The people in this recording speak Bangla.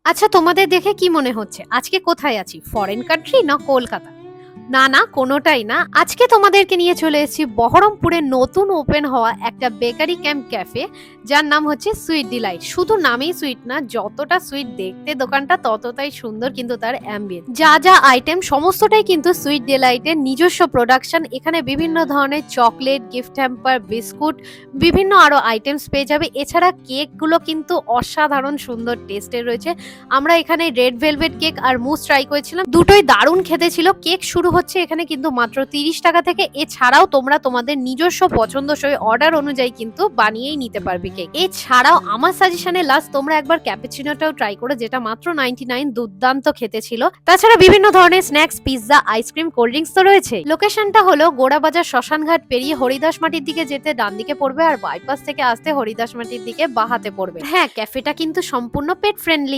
আচ্ছা, তোমাদের দেখে কি মনে হচ্ছে আজকে কোথায় আছি? ফরেন কান্ট্রি না কলকাতা? না না, কোনোটাই না। আজকে তোমাদেরকে নিয়ে চলে এসেছি বহরমপুরে নতুন ওপেন হওয়া একটা বেকারি ক্যাম্প ক্যাফে, যার নাম হচ্ছে সুইট ডিলাইট। শুধু নামেই সুইট না, যতটা সুইট দেখতে দোকানটা ততটাই সুন্দর কিন্তু তার অ্যাম্বিয়েন্স। যা যা আইটেম সমস্তটাই কিন্তু সুইট ডিলাইটের নিজস্ব প্রোডাকশন। এখানে বিভিন্ন ধরনের চকলেট, গিফট হ্যাম্পার, বিস্কুট, বিভিন্ন আরো আইটেমস পেয়ে যাবে। এছাড়া কেক গুলো কিন্তু অসাধারণ সুন্দর টেস্টের রয়েছে। আমরা এখানে রেড ভেলভেট কেক আর মুস ট্রাই করেছিলাম, দুটোই দারুণ খেতে ছিল। কেক শুরু হচ্ছে এখানে কিন্তু মাত্র 30 টাকা থেকে। এছাড়াও তোমরা তোমাদের নিজস্ব পছন্দসই অর্ডার অনুযায়ী কিন্তু বানিয়েই নিতে পারবে কেক। এছাড়াও আমার সাজেশনে লাস্ট তোমরা একবার ক্যাপুচিনোটাও ট্রাই করো, যেটা মাত্র 99, দুর্দান্ত খেতে ছিল। তাছাড়া বিভিন্ন ধরনের snacks, pizza, ice cream, cold drinks তো রয়েছে। লোকেশনটা হলো গোড়াবাজার শ্মশানঘাট পেরিয়ে হরিদাস মাটির দিকে যেতে ডান দিকে পড়বে, আর বাইপাস থেকে আসতে হরিদাস মাটির দিকে বাঁ হাতে পড়বে। হ্যাঁ, ক্যাফেটা কিন্তু সম্পূর্ণ পেট ফ্রেন্ডলি।